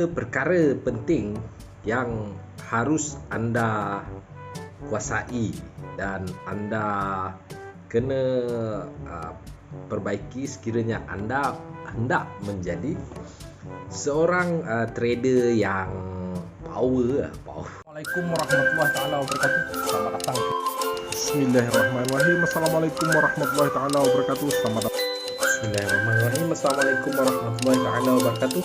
Perkara penting yang harus anda kuasai dan anda kena perbaiki sekiranya anda hendak menjadi seorang trader yang power. Assalamualaikum warahmatullahi taala wabarakatuh. Selamat datang. Bismillahirrahmanirrahim. Assalamualaikum warahmatullahi taala wabarakatuh. Selamat datang. Bismillahirrahmanirrahim. Assalamualaikum warahmatullahi taala wabarakatuh.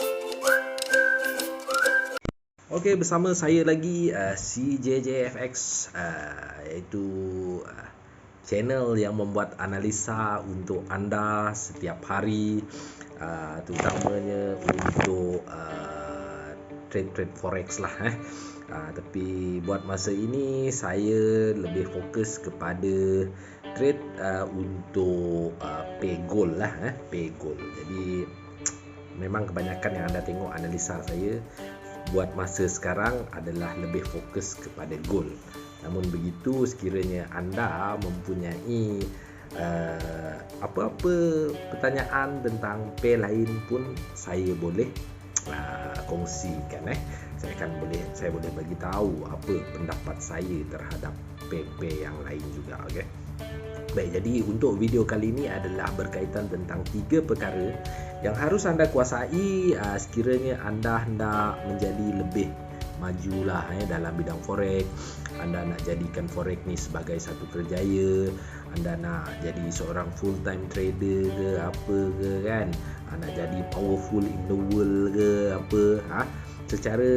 Okey, bersama saya lagi CJJFX, iaitu channel yang membuat analisa untuk anda setiap hari, terutamanya untuk trade forex lah. Tapi buat masa ini saya lebih fokus kepada trade untuk pay gold lah, pay gold. Jadi memang kebanyakan yang anda tengok analisa saya buat masa sekarang adalah lebih fokus kepada gold. Namun begitu, sekiranya anda mempunyai apa-apa pertanyaan tentang pay lain pun saya boleh kongsikan. Saya boleh bagi tahu apa pendapat saya terhadap pay yang lain juga. Okey. Baik, jadi untuk video kali ini adalah berkaitan tentang 3 perkara yang harus anda kuasai sekiranya anda hendak menjadi lebih majulah dalam bidang forex. Anda nak jadikan forex ni sebagai satu kerjaya, anda nak jadi seorang full time trader ke apa ke kan, nak jadi powerful in the world ke apa. Secara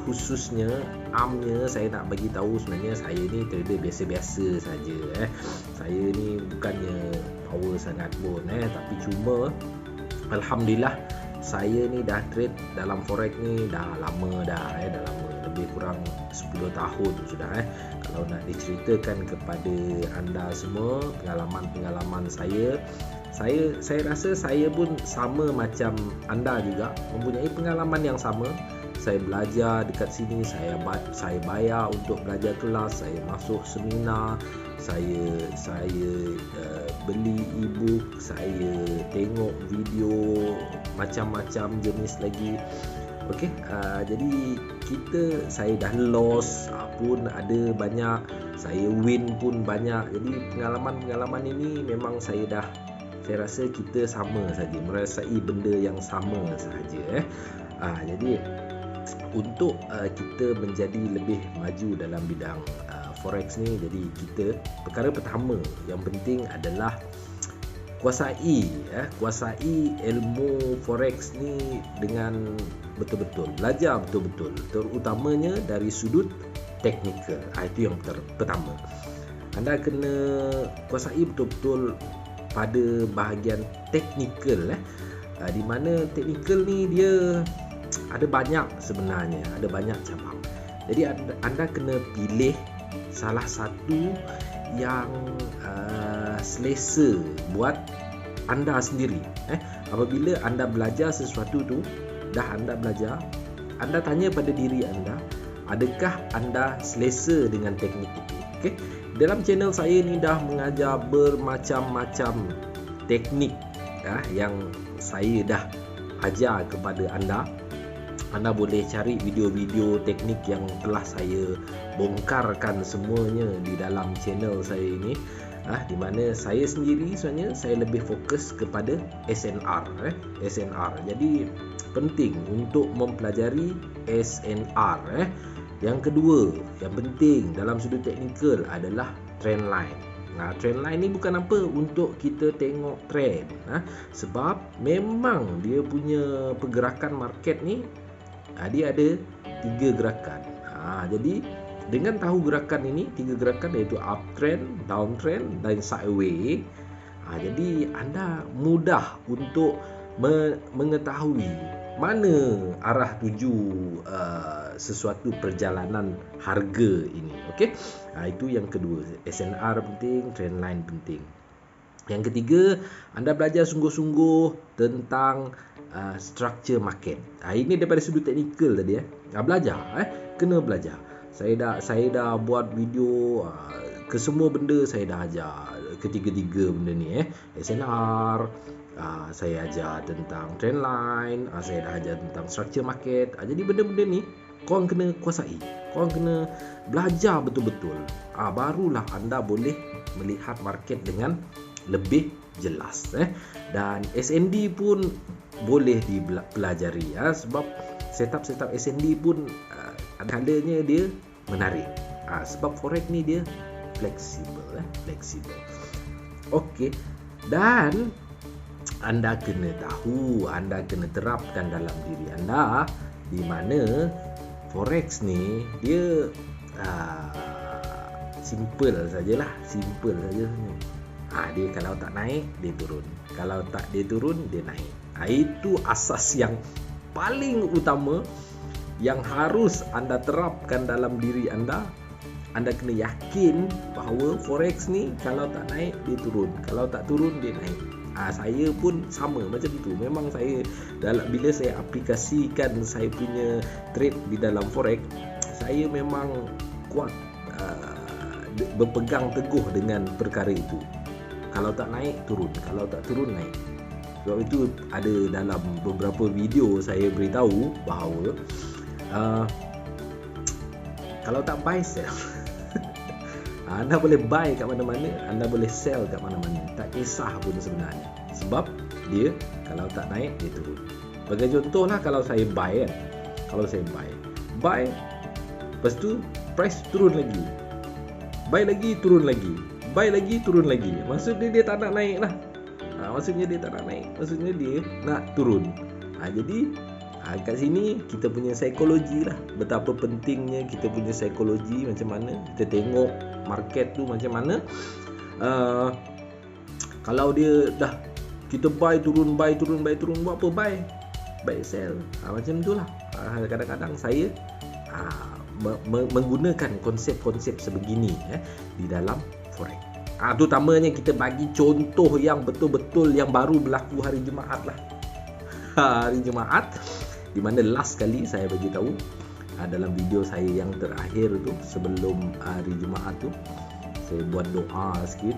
khususnya amnya saya nak bagi tahu sebenarnya saya ni trader biasa-biasa saja. Saya ni bukannya power sangat pun, tapi cuma alhamdulillah saya ni dah trade dalam forex ni dah lama dah, dah lama, lebih kurang 10 tahun sudah. Kalau nak diceritakan kepada anda semua pengalaman saya rasa saya pun sama macam anda juga, mempunyai pengalaman yang sama. Saya belajar dekat sini, saya bayar untuk belajar kelas, saya masuk seminar, saya beli e-book, saya tengok video macam-macam jenis lagi. Okey, jadi saya dah loss pun ada banyak, saya win pun banyak. Jadi pengalaman ini memang saya rasa kita sama saja, merasai benda yang sama saja. Jadi untuk kita menjadi lebih maju dalam bidang forex ni, jadi perkara pertama yang penting adalah kuasai ilmu forex ni dengan betul-betul, belajar betul-betul, terutamanya dari sudut teknikal. Itu yang pertama. Anda kena kuasai betul-betul pada bahagian teknikal, di mana teknikal ni dia ada banyak sebenarnya, ada banyak cabang. Jadi anda kena pilih salah satu yang selesa buat anda sendiri. Apabila anda belajar sesuatu tu, anda belajar, anda tanya pada diri anda, adakah anda selesa dengan teknik itu? Okey. Dalam channel saya ni dah mengajar bermacam-macam teknik yang saya dah ajar kepada anda. Anda boleh cari video-video teknik yang telah saya bongkarkan semuanya di dalam channel saya ini. Di mana saya sendiri sebenarnya saya lebih fokus kepada SNR. Jadi penting untuk mempelajari SNR. Yang kedua, yang penting dalam sudut teknikal adalah trend line. Trend line ni bukan apa untuk kita tengok trend, sebab memang dia punya pergerakan market ni dia ada 3 gerakan. Jadi dengan tahu gerakan ini, 3 gerakan iaitu uptrend, downtrend dan sideways, jadi anda mudah untuk mengetahui mana arah tuju sesuatu perjalanan harga ini. Okey, itu yang kedua, SNR penting, trend line penting. Yang ketiga, anda belajar sungguh-sungguh tentang structure market. Ini daripada sudut teknikal tadi. Kena belajar. Saya dah buat video ke semua benda, saya dah ajar ketiga-tiga benda ni. SNR, Saya ajar tentang trendline, saya dah ajar tentang structure market. Jadi benda-benda ni korang kena kuasai, korang kena belajar betul-betul. Barulah anda boleh melihat market dengan lebih jelas. Dan SND pun boleh dipelajari, sebab setup SND pun ada kalanya dia menarik. Sebab forex ni dia fleksibel. Okey. Dan anda kena tahu, anda kena terapkan dalam diri anda, di mana forex ni dia simple sajalah. Dia kalau tak naik dia turun, kalau tak dia turun dia naik. Itu asas yang paling utama yang harus anda terapkan dalam diri anda. Anda kena yakin bahawa forex ni kalau tak naik dia turun, kalau tak turun dia naik. Saya pun sama macam tu. Memang saya bila saya aplikasikan saya punya trade di dalam forex, saya memang kuat berpegang teguh dengan perkara itu. Kalau tak naik turun, kalau tak turun naik. Sebab itu ada dalam beberapa video saya beritahu bahawa kalau tak buy sell. Anda boleh buy kat mana-mana, anda boleh sell kat mana-mana, tak kisah pun sebenarnya. Sebab dia kalau tak naik dia turun. Bagi contohlah, kalau saya buy buy, lepas tu price turun lagi, buy lagi turun lagi, buy lagi turun lagi. Maksudnya dia tak nak naik lah. Maksudnya dia nak turun. Jadi kat sini kita punya psikologi lah, betapa pentingnya kita punya psikologi, macam mana kita tengok market tu macam mana. Kalau dia dah kita buy turun, buat apa? Buy sell. Macam tu lah. Kadang-kadang saya menggunakan konsep-konsep sebegini di dalam forex. Terutamanya kita bagi contoh yang betul-betul yang baru berlaku hari Jumaat lah. Hari Jumaat, di mana last kali saya bagi tahu dalam video saya yang terakhir tu, sebelum hari Jumaat tu, saya buat doa sikit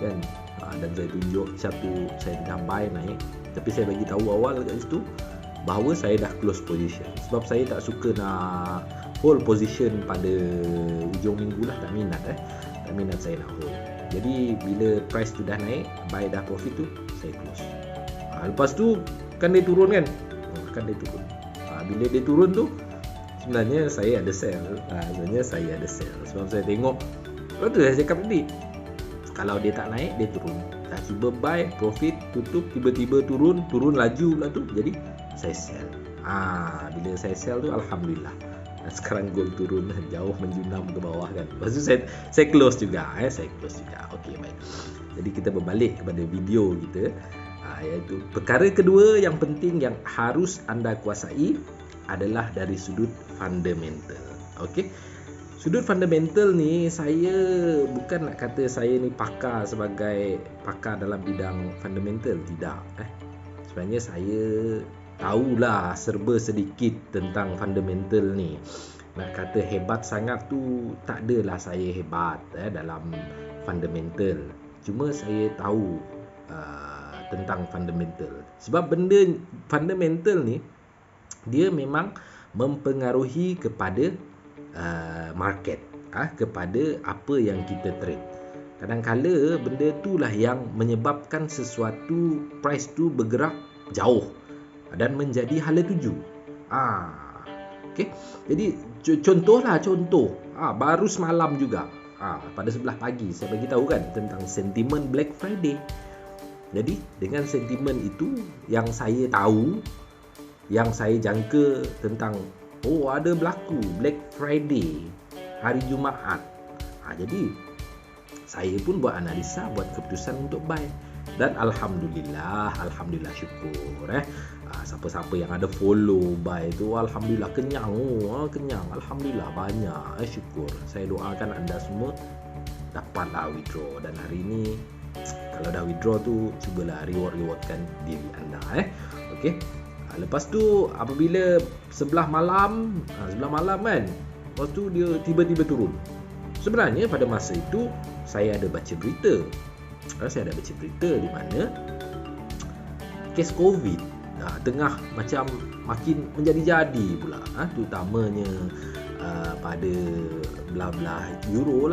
kan, dan saya tunjuk satu saya dah buy naik, tapi saya bagi tahu awal kat situ bahawa saya dah close position. Sebab saya tak suka nak hold position pada hujung minggu lah, tak minat saya nak hold. Jadi bila price tu dah naik, buy dah profit tu, saya close. Lepas tu kan dia turun kan, bila dia turun tu sebenarnya saya ada sell. Sebab saya tengok, betul saya cakap tadi, kalau dia tak naik dia turun, dah cuba buy profit, tutup, tiba-tiba turun laju pula tu, jadi saya sell. Bila saya sell tu alhamdulillah, sekarang gold turun jauh menjunam ke bawah kan. Lepas tu saya close juga. Okey, baik. Jadi kita berbalik kepada video kita, iaitu perkara kedua yang penting yang harus anda kuasai adalah dari sudut fundamental. Okey. Sudut fundamental ni, saya bukan nak kata saya ni sebagai pakar dalam bidang fundamental, tidak. Sebenarnya saya tahulah serba sedikit tentang fundamental ni. Nak kata hebat sangat tu, tak adalah saya hebat dalam fundamental. Cuma saya tahu tentang fundamental. Sebab benda fundamental ni dia memang mempengaruhi kepada market, kepada apa yang kita trade. Kadang-kala benda itulah yang menyebabkan sesuatu price tu bergerak jauh dan menjadi hala tuju. Okey. Jadi contoh baru semalam juga, pada 11 pagi saya bagi tahu kan tentang sentimen Black Friday. Jadi dengan sentimen itu yang saya tahu, yang saya jangka tentang ada berlaku Black Friday hari Jumaat. Jadi saya pun buat analisa, buat keputusan untuk buy. Dan alhamdulillah syukur siapa-siapa yang ada follow buy tu, alhamdulillah kenyang, alhamdulillah banyak, syukur. Saya doakan anda semua dapatlah withdraw, dan hari ini kalau dah withdraw tu cubalah rewardkan diri anda. Okey. Lepas tu apabila sebelah malam kan, lepas tu dia tiba-tiba turun. Sebenarnya pada masa itu saya ada baca berita. Di mana kes COVID tengah macam makin menjadi-jadi pula, terutamanya pada belah-belah Euro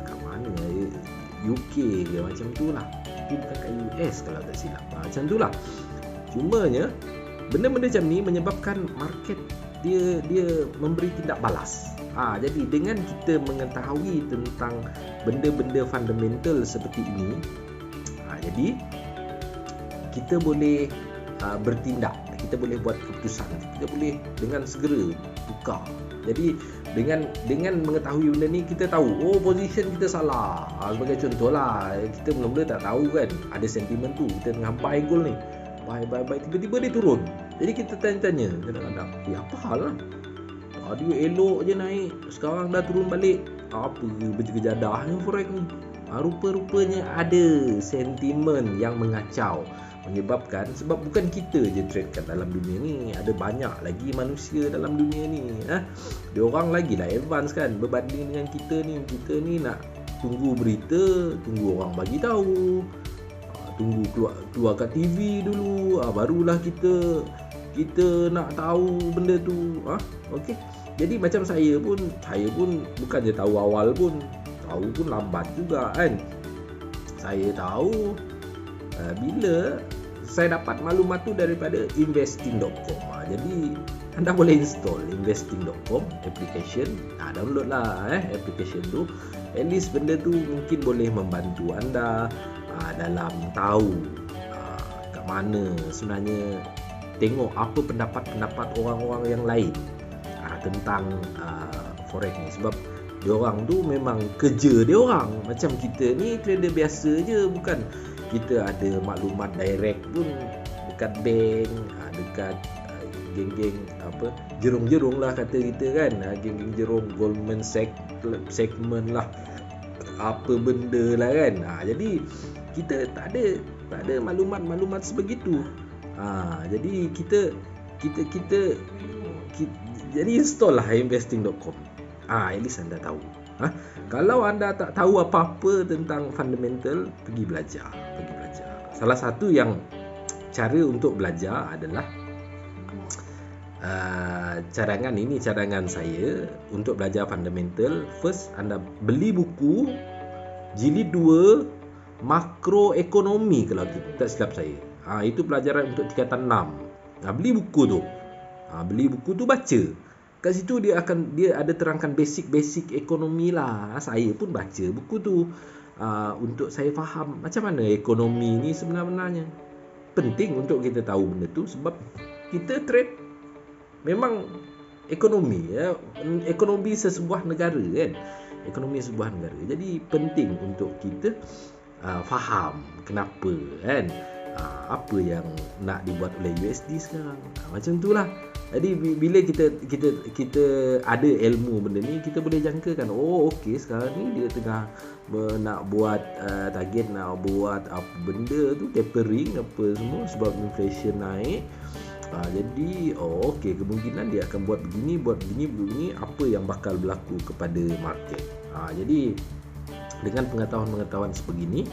kat mana, UK ke macam tu lah, itu bukan kat US kalau tak silap, macam tu lah. Cumanya benda-benda macam ni menyebabkan market dia memberi tindak balas. Jadi dengan kita mengetahui tentang benda-benda fundamental seperti ini, jadi kita boleh bertindak, kita boleh buat keputusan, kita boleh dengan segera tukar. Jadi dengan mengetahui benda ni, kita tahu position kita salah. Sebagai contoh lah, kita mula-mula tak tahu kan ada sentimen tu, kita tengah buy gold ni, buy tiba-tiba dia turun. Jadi kita tanya-tanya kadang-kadang, apa hal lah, dia elok je naik, sekarang dah turun balik, apa berkejadah ni forex ni. Rupa-rupanya ada sentimen yang mengacau, menyebabkan, sebab bukan kita je trade kat dalam dunia ni, ada banyak lagi manusia dalam dunia ni. Diorang lagi lah advance kan berbanding dengan kita ni. Kita ni nak tunggu berita, tunggu orang bagi tahu, tunggu keluar kat TV dulu, barulah kita nak tahu benda tu. Okey. Jadi macam saya pun bukan je tahu awal pun, tahu pun lambat juga kan. Saya tahu bila saya dapat maklumat tu daripada investing.com. Jadi anda boleh install investing.com application, download lah application tu. At least benda tu mungkin boleh membantu anda dalam tahu kat mana sebenarnya, tengok apa pendapat-pendapat orang-orang yang lain tentang forex ni. Sebab diorang tu memang kerja diorang, macam kita ni trader biasa je, bukan kita ada maklumat direct pun dekat bank, dekat geng-geng jerung-jerung lah kata kita kan, geng-geng jerung, Goldman segment lah, apa benda lah kan. Jadi kita tak ada maklumat sebegitu. Jadi kita jadi install lah investing.com. At least anda tahu. Kalau anda tak tahu apa-apa tentang fundamental, pergi belajar. Salah satu yang cara untuk belajar adalah cadangan saya untuk belajar fundamental. First, anda beli buku jilid 2 makroekonomi kalau tak silap saya. Itu pelajaran untuk tingkatan 6. Beli buku tu baca. Kat situ dia ada terangkan basic ekonomi lah. Saya pun baca buku tu untuk saya faham macam mana ekonomi ni sebenarnya. Penting untuk kita tahu benda tu, sebab kita trade memang ekonomi sesebuah negara kan. Ekonomi sesebuah negara. Jadi penting untuk kita faham kenapa kan, apa yang nak dibuat oleh USD sekarang. Macam tu lah. Jadi bila kita ada ilmu benda ni, kita boleh jangkakan, okey sekarang ni dia tengah nak buat target, nak buat apa benda tu, tapering apa semua sebab inflation naik. Jadi okey, kemungkinan dia akan buat begini, apa yang bakal berlaku kepada market. Jadi dengan pengetahuan sebegini,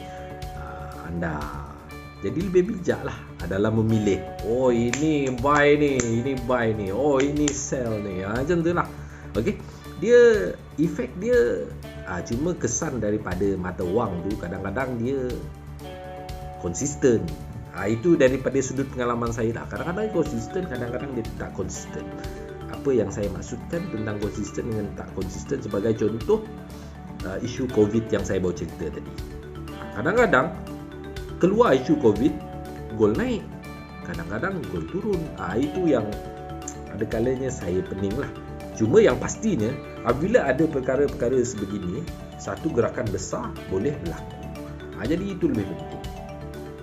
anda jadi lebih bijak lah dalam memilih. Ini buy ni, ini sell ni. Macam tu lah. Okey. Efek dia cuma kesan daripada mata wang tu kadang-kadang dia konsisten. Itu daripada sudut pengalaman saya lah. Kadang-kadang konsisten, kadang-kadang dia tak konsisten. Apa yang saya maksudkan tentang konsisten dengan tak konsisten, sebagai contoh isu COVID yang saya bawa cerita tadi. Kadang-kadang keluar isu COVID, gold naik, kadang-kadang gold turun. Itu yang ada kalanya saya pening lah. Cuma yang pastinya, apabila ada perkara-perkara sebegini, satu gerakan besar boleh berlaku. Jadi itu lebih penting.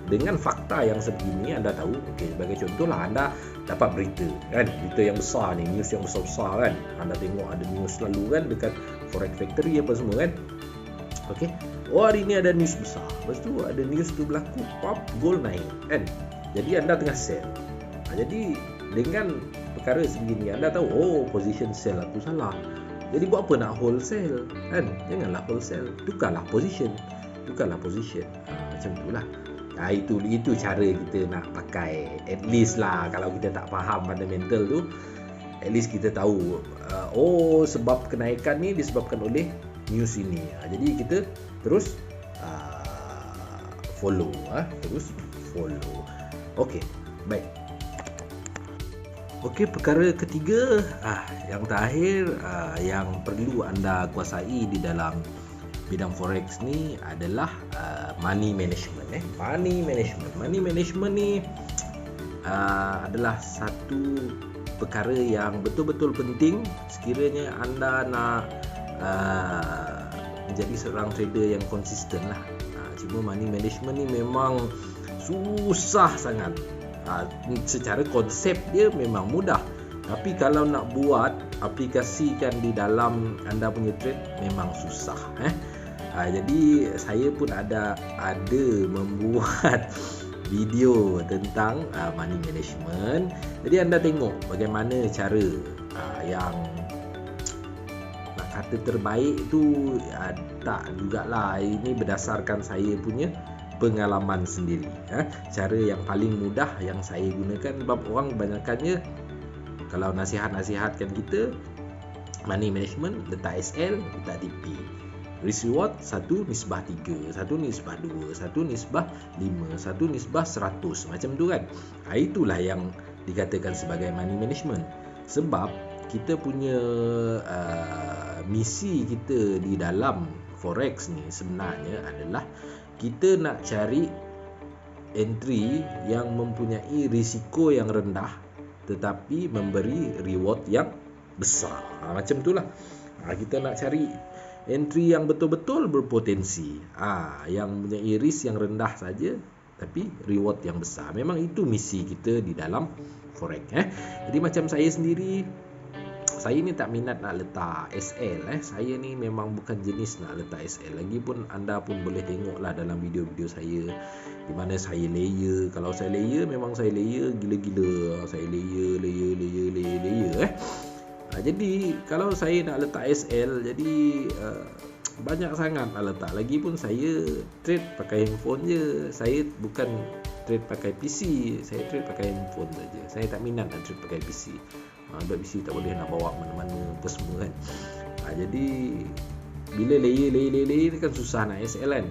Dengan fakta yang sebegini, anda tahu, sebagai contoh lah, anda dapat berita kan, berita yang besar ni, news yang besar-besar kan, anda tengok ada news selalu kan dekat Forex Factory apa semua kan. Hari ni ada news besar, lepas tu ada news tu berlaku, gold naik kan. Jadi anda tengah sell. Jadi dengan perkara sebegini, anda tahu position sell aku salah. Jadi buat apa nak wholesale kan? Janganlah wholesale, tukarlah position. Macam itulah. Itu cara kita nak pakai. At least lah, kalau kita tak faham fundamental tu, at least kita tahu sebab kenaikan ni disebabkan oleh news ini. Jadi kita terus follow. Okey, baik. Okey, perkara ketiga, yang terakhir, yang perlu anda kuasai di dalam bidang forex ni adalah money management. Money management ni adalah satu perkara yang betul-betul penting sekiranya anda nak menjadi seorang trader yang konsisten lah. Cuma money management ni memang susah sangat. Secara konsep dia memang mudah, tapi kalau nak buat aplikasikan di dalam anda punya trade memang susah. Jadi saya pun ada membuat video tentang money management. Jadi anda tengok bagaimana cara yang nak kata terbaik tu, tak jugalah, ini berdasarkan saya punya pengalaman sendiri. Cara yang paling mudah yang saya gunakan, sebab orang kebanyakannya kalau nasihat-nasihatkan kita money management, letak SL, letak TP, risk reward 1:3, 1:2, 1:5, 1:100, macam tu kan. Itulah yang dikatakan sebagai money management. Sebab kita punya misi kita di dalam forex ni sebenarnya adalah kita nak cari entry yang mempunyai risiko yang rendah tetapi memberi reward yang besar. Macam itulah. Kita nak cari entry yang betul-betul berpotensi, yang mempunyai risk yang rendah saja tapi reward yang besar. Memang itu misi kita di dalam forex. Jadi macam saya sendiri, saya ni tak minat nak letak SL. Saya ni memang bukan jenis nak letak SL. Lagipun anda pun boleh tengoklah dalam video-video saya di mana saya layer. Kalau saya layer, memang saya layer gila-gila. Saya layer. Jadi kalau saya nak letak SL, jadi banyak sangat nak letak. Lagipun saya trade pakai handphone je. Saya bukan trade pakai PC. Saya trade pakai handphone saja. Saya tak minat nak trade pakai PC. Sebab PC tak boleh nak bawa mana-mana apa semua kan. Jadi bila layer kan susah nak SL kan.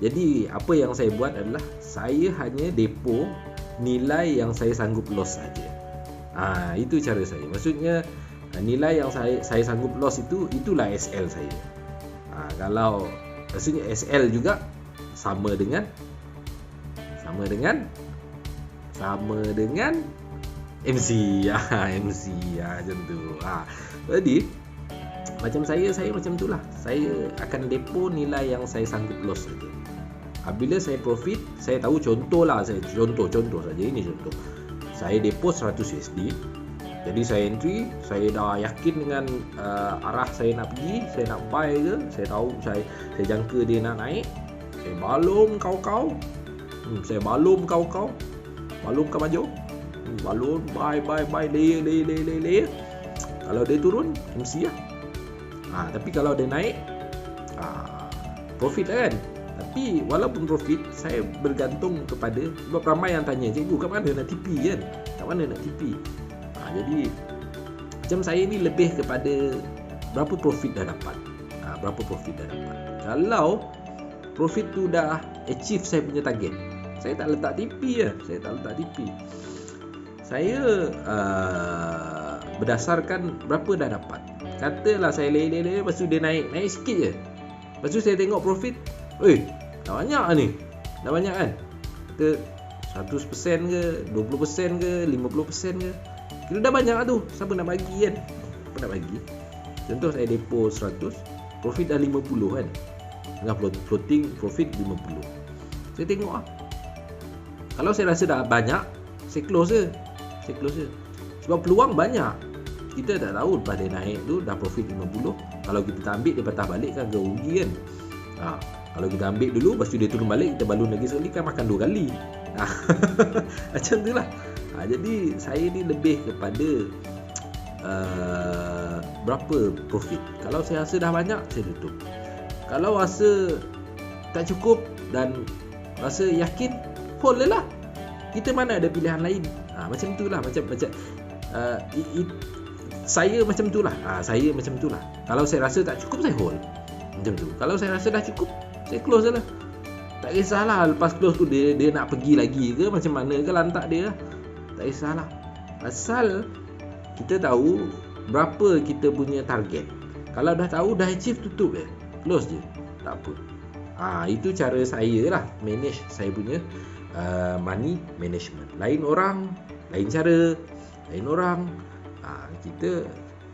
Jadi apa yang saya buat adalah saya hanya depo nilai yang saya sanggup loss saja. Itu cara saya. Maksudnya nilai yang saya sanggup loss itulah SL saya. Kalau maksudnya SL juga sama dengan MC macam tu. Jadi macam saya macam itulah. Saya akan depo nilai yang saya sanggup loss saja. Bila saya profit, saya tahu contoh saja, ini contoh. Saya depo 100 USD. Jadi saya entry, saya dah yakin dengan arah saya nak pergi, saya nak buy ke, saya tahu saya jangka dia nak naik. Saya balum kau. Saya balum kau. Balum kau maju. Balon buy layer. Kalau dia turun MC lah. Tapi kalau dia naik profit lah kan. Tapi walaupun profit, saya bergantung kepada, sebab ramai yang tanya, cikgu kat mana nak TP kan, kat mana nak TP. Jadi macam saya ni lebih kepada berapa profit dah dapat. Kalau profit tu dah achieve saya punya target, saya tak letak TP lah. Saya berdasarkan berapa dah dapat. Katalah saya layer, lepas tu dia naik sikit je. Lepas tu saya tengok profit, dah banyak ni. Dah banyak kan? Ke 100% ke, 20% ke, 50% ke. Kira dah banyak lah tu. Siapa nak bagi kan? Siapa nak bagi? Contoh saya depo 100, profit dah 50 kan. Dengan floating profit 50. Saya tengok lah. Kalau saya rasa dah banyak, saya close je. Sebab peluang banyak. Kita tak tahu lepas dia naik tu dah profit 50. Kalau kita tak ambil, dia patah balik kan, agak rugi kan. Kalau kita ambil dulu, lepas tu dia turun balik, kita balun lagi sekali kan, makan 2 kali. Macam tu lah. Jadi saya ni lebih kepada berapa profit. Kalau saya rasa dah banyak, saya tutup. Kalau rasa tak cukup dan rasa yakin, hold je lah. Kita mana ada pilihan lain. Macam itulah, macam saya macam itulah. Saya macam itulah. Kalau saya rasa tak cukup, saya hold. Macam tu. Kalau saya rasa dah cukup, saya close je lah. Tak kisahlah lepas close tu dia nak pergi lagi ke macam mana ke, lantak dia lah. Tak kisahlah. Asal kita tahu berapa kita punya target. Kalau dah tahu, dah achieve, tutup je. Close je. Tak apa. Itu cara saya lah manage saya punya money management. Lain orang, lain cara. Lain orang. Kita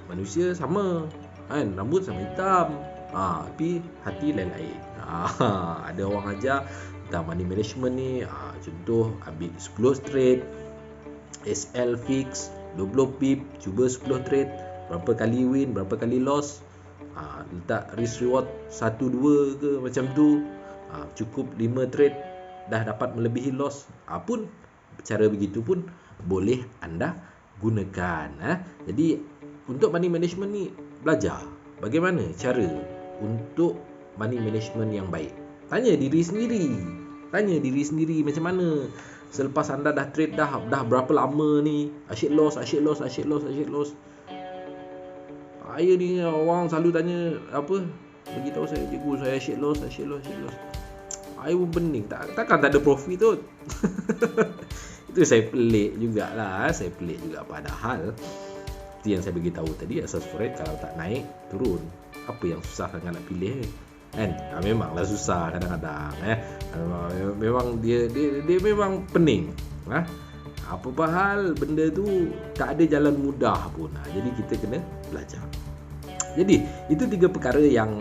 manusia sama kan, rambut sama hitam, tapi hati lain-lain. Ada orang ajar tentang money management ni, contoh ambil 10 trade SL fix 20 pip, cuba 10 trade, berapa kali win, berapa kali loss, letak risk reward 1-2 ke macam tu, cukup 5 trade dah dapat melebihi loss, pun cara begitu pun boleh anda gunakan. Jadi untuk money management ni, belajar bagaimana cara untuk money management yang baik. Tanya diri sendiri macam mana selepas anda dah trade dah berapa lama ni, asyik loss. Saya ni orang selalu tanya apa, beritahu saya, cikgu saya asyik loss. Saya pun pening, takkan tak ada profit tu. Itu saya pelik jugalah. Padahal itu yang saya beritahu tadi, asas forex kalau tak naik turun, apa yang susah sangat nak pilih kan? Memanglah susah kadang-kadang memang dia memang pening. Apa hal benda tu tak ada jalan mudah pun. Jadi kita kena belajar. Jadi itu 3 perkara yang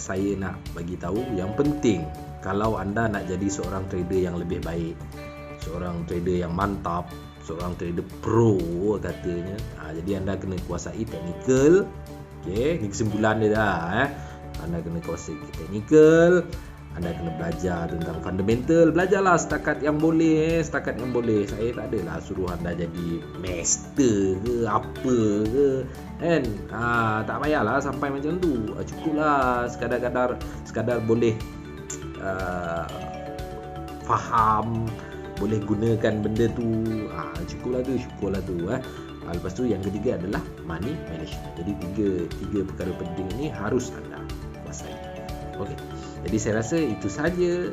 saya nak bagi tahu yang penting kalau anda nak jadi seorang trader yang lebih baik, seorang trader yang mantap, seorang trader pro katanya. Jadi anda kena kuasai technical. Okey, ni kesimpulan dia dah. Anda kena kuasai technical, anda kena belajar tentang fundamental. Belajarlah setakat yang boleh. Saya tak adalah suruh anda jadi master ke apa ke kan. Tak payahlah sampai macam tu. Cukuplah sekadar boleh faham, boleh gunakan benda tu. Syukurlah tu. Lepas tu yang ketiga adalah money management. Jadi tiga perkara penting ini harus anda kuasai. Okey. Jadi saya rasa itu saja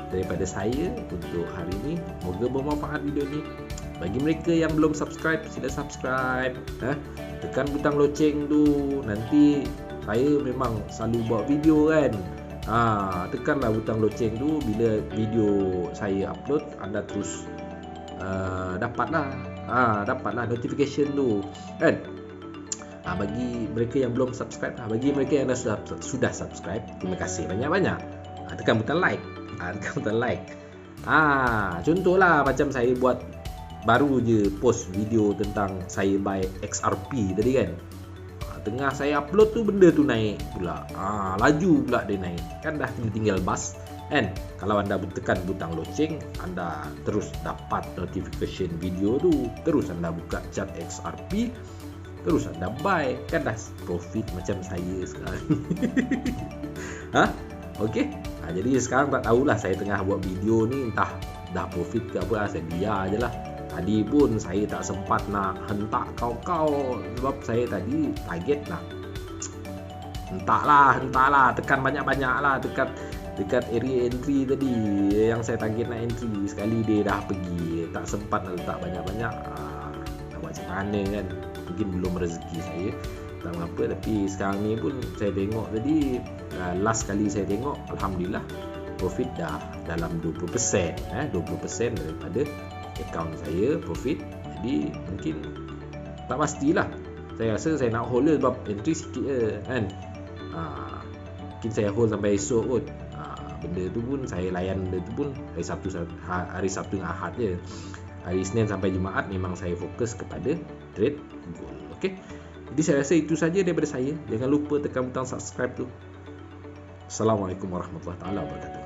daripada saya untuk hari ini. Moga bermanfaat video ni. Bagi mereka yang belum subscribe, sila subscribe. Tekan butang loceng tu. Nanti saya memang selalu buat video kan. Tekanlah butang loceng tu. Bila video saya upload, anda terus dapatlah notification tu kan. Bagi mereka yang belum subscribe, bagi mereka yang sudah subscribe, terima kasih banyak-banyak. Tekan butang like. Contohlah macam saya buat baru je post video tentang saya buy XRP tadi kan. Tengah saya upload tu benda tu naik pula. Laju pula dia naik. Kan dah tinggal bas kan. Kalau anda tekan butang loceng, anda terus dapat notification video tu. Terus anda buka chart XRP, terus anda buy, kan dah profit macam saya sekarang. Okey. Jadi sekarang tak tahulah saya tengah buat video ni entah dah profit ke apa, saya biar je lah. Tadi pun saya tak sempat nak hentak kau sebab saya tadi target nak hentaklah tekan banyak-banyak lah dekat area entry tadi yang saya target nak entry. Sekali dia dah pergi, tak sempat nak letak banyak-banyak. Nak buat macam mana kan, mungkin belum rezeki saya, tak apa. Tapi sekarang ni pun saya tengok tadi, last kali saya tengok, alhamdulillah profit dah dalam 20%. 20% daripada akaun saya profit. Jadi mungkin tak pastilah. Saya rasa saya nak hold sebab entry sikit je kan. Mungkin saya hold sampai esok kot. Benda tu pun saya layan, benda tu pun hari Sabtu dengan Ahad je. Hari Isnin sampai Jumaat memang saya fokus kepada trade gold. Okey. Jadi saya rasa itu saja daripada saya. Jangan lupa tekan butang subscribe tu. Assalamualaikum warahmatullahi wabarakatuh.